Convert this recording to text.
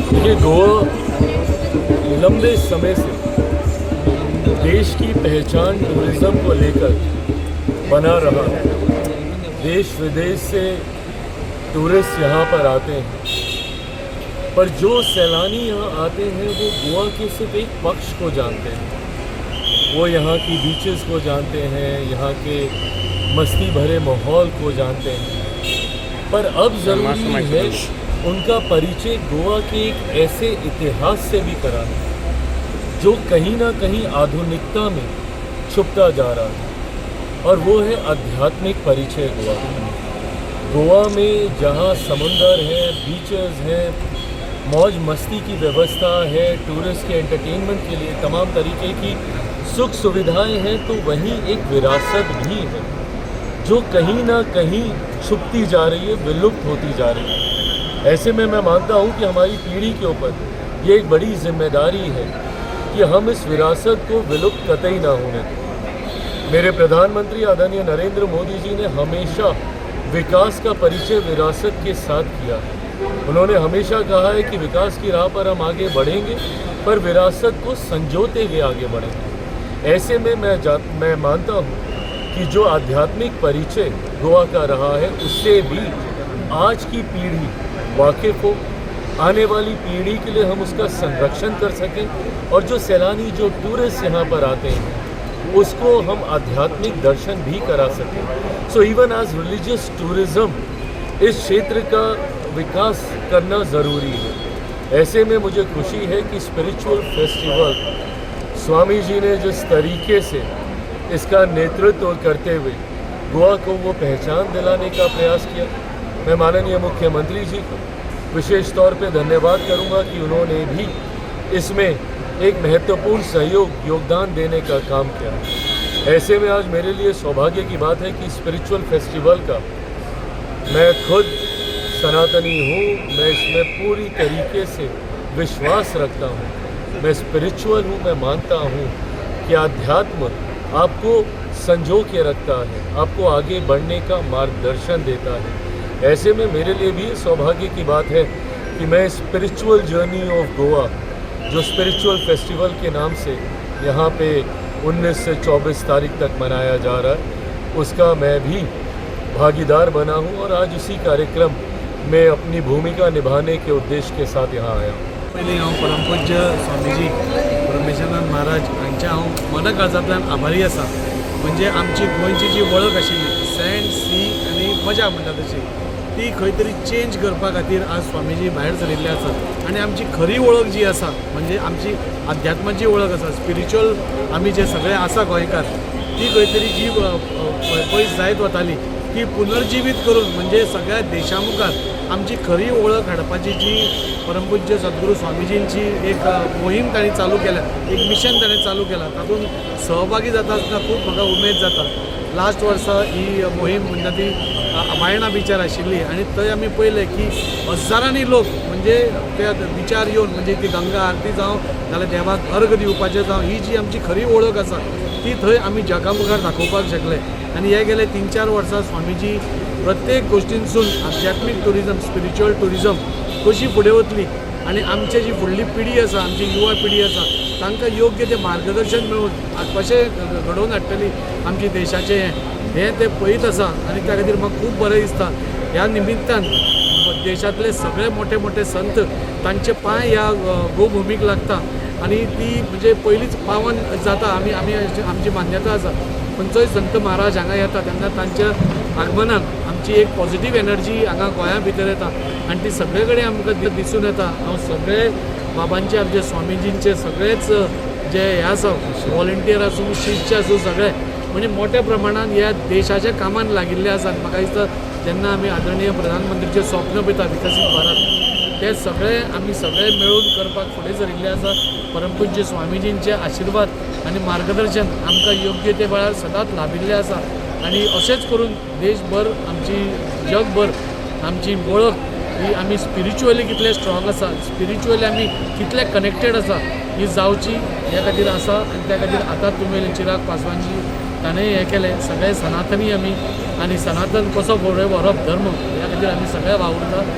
देखिए, गोवा लंबे समय से देश की पहचान टूरिज़्म को लेकर बना रहा है। देश विदेश से टूरिस्ट यहाँ पर आते हैं, पर जो सैलानी यहाँ आते हैं वो गोवा के सिर्फ एक पक्ष को जानते हैं। वो यहाँ की बीचेस को जानते हैं, यहाँ के मस्ती भरे माहौल को जानते हैं, पर अब ज़रूरी है उनका परिचय गोवा के एक ऐसे इतिहास से भी कराना जो कहीं ना कहीं आधुनिकता में छुपता जा रहा है, और वो है आध्यात्मिक परिचय गोवा का। गोवा में जहाँ समुंदर है, बीचेस हैं, मौज मस्ती की व्यवस्था है, टूरिस्ट के एंटरटेनमेंट के लिए तमाम तरीके की सुख सुविधाएं हैं, तो वहीं एक विरासत भी है जो कहीं ना कहीं छुपती जा रही है, विलुप्त होती जा रही है। ऐसे में मैं मानता हूँ कि हमारी पीढ़ी के ऊपर ये एक बड़ी जिम्मेदारी है कि हम इस विरासत को विलुप्त कतई ना होने दें। मेरे प्रधानमंत्री आदरणीय नरेंद्र मोदी जी ने हमेशा विकास का परिचय विरासत के साथ किया। उन्होंने हमेशा कहा है कि विकास की राह पर हम आगे बढ़ेंगे, पर विरासत को संजोते हुए आगे बढ़ेंगे। ऐसे में मैं मानता हूँ कि जो आध्यात्मिक परिचय गोवा का रहा है, उससे भी आज की पीढ़ी वाकिफ़ हो, आने वाली पीढ़ी के लिए हम उसका संरक्षण कर सकें, और जो सैलानी, जो टूरिस्ट यहाँ पर आते हैं, उसको हम आध्यात्मिक दर्शन भी करा सकें। So even as religious tourism इस क्षेत्र का विकास करना ज़रूरी है। ऐसे में मुझे खुशी है कि स्पिरिचुअल फेस्टिवल स्वामी जी ने जिस तरीके से इसका नेतृत्व करते हुए गोवा को वो पहचान दिलाने का प्रयास किया। मैं माननीय मुख्यमंत्री जी को विशेष तौर पे धन्यवाद करूंगा कि उन्होंने भी इसमें एक महत्वपूर्ण योगदान देने का काम किया। ऐसे में आज मेरे लिए सौभाग्य की बात है कि स्पिरिचुअल फेस्टिवल का मैं खुद सनातनी हूँ, मैं इसमें पूरी तरीके से विश्वास रखता हूँ। मैं स्पिरिचुअल हूँ, मैं मानता हूँ कि अध्यात्म आपको संजो के रखता है, आपको आगे बढ़ने का मार्गदर्शन देता है। ऐसे में मेरे लिए भी सौभाग्य की बात है कि मैं स्पिरिचुअल जर्नी ऑफ गोवा, जो स्पिरिचुअल फेस्टिवल के नाम से यहाँ पे 19 से 24 तारीख तक मनाया जा रहा है, उसका मैं भी भागीदार बना हूँ, और आज इसी कार्यक्रम में अपनी भूमिका निभाने के उद्देश्य के साथ यहाँ आया हूँ। पहले हांव परमपूज्य स्वामीजी परमेश्वरानंद महाराज हांच्या हांव मनकाळजांतल्यान आभारी आसा। म्हणजे आमची गोंयची जी वळख आशिल्ली सँड सी आनी मजा म्हणटा तशी, ती खंय तरी चेंज करपा खातीर आज स्वामीजी भायर सरिल्ले आसात। आनी आमची खरी वळख जी आसा, म्हणजे आमची अध्यात्माची वळख आसा, स्पिरिच्युअल आमी जे सगळे आसा गोंयकार, ती खंय तरी जी पयस जायत वताली ती पुनर्जिवीत करून, म्हणजे सगळ्या देशा मुखार आमची खरी ओळख हाडपाची जी परमपूज्य सद्गुरू स्वामीजींची एक मोहीम ताणें चालू केल्या, एक मिशन ताणें चालू केला, तातूंत सहभागी जाता आसतना खूब म्हाका उमेद जाता। लास्ट वर्सा ही मोहीम म्हणटा ती बायणा बिचार आशिल्ली, आनी थंय आमी पळयलें की हजारांनी लोक म्हणजे त्या बिचार येवन, म्हणजे ती गंगा आरती जावं नाल्यार देवाक अर्घ दिवपाचें जावं, ही जी आमची खरी ओळख आसा ती थंय आमी जगा मुखार दाखोवपाक शकले। आनी हे गेले 3-4 वर्सां स्वामीजी प्रत्येक गोष्टींसून आध्यात्मिक टुरिजम, स्पिरिच्युअल टुरिजम कशी फुडें वतली, आनी आमची जी फुडली पिढी आसा, आमची युवा पिढी आसा, तांकां योग्य ते मार्गदर्शन मेळून कशें घडोवन हाडटली आमची देशाचें हें ते पळयत आसा। आनी त्या खातीर म्हाका खूब बरें दिसता। ह्या निमित्तान देशांतले सगळे मोठे मोठे संत तांचे पांय ह्या गोभुमीक लागता, आनी ती म्हणजे पयलींच पावन जाता। आमची मान्यता आसा, खंयचोय संत महाराज हांगा येता तेन्ना तांच्या आगमनान आमची एक पॉझिटीव एनर्जी हांगा गोंया भितर येता, आनी ती सगळे कडेन आमकां दिसून येता। हांव सगळे बाबांचे, आमचे स्वामीजींचे सगळेच जे हे आसा वॉलंटियर आसूं, शिश्य आसूं, सगळे म्हणजे मोठ्या प्रमाणात ह्या देशाच्या कामान लागिल्ले आसात। म्हाका दिसता जेन्ना आमी आदरणीय प्रधानमंत्रीचे स्वप्न पळयता विकसीत भारत, ते सगळे आमी सगळे मेळून करपाक फुडें सरिल्ले आसा। परमपूज्य स्वामीजींचे आशिर्वाद आनी मार्गदर्शन आमकां योग्य ते वेळार सदांच लाभिल्ले आसा, आनी अशेंच करून देशभर आमची जगभर आमची वळख ही आमी स्पिरिच्युअली कितले स्ट्रॉंग आसा, स्पिरिच्युअली आमी कितले कनेक्टेड आसा, ही जावची ह्या खातीर आसा। आनी त्या खातीर आतां तुमी चिराग पासवानजी ताणें हें केलें, सगळे सनातनी आमी, आनी सनातन कसो फुडें व्हरप धर्म, ह्या खातीर आमी सगळे वावुरता।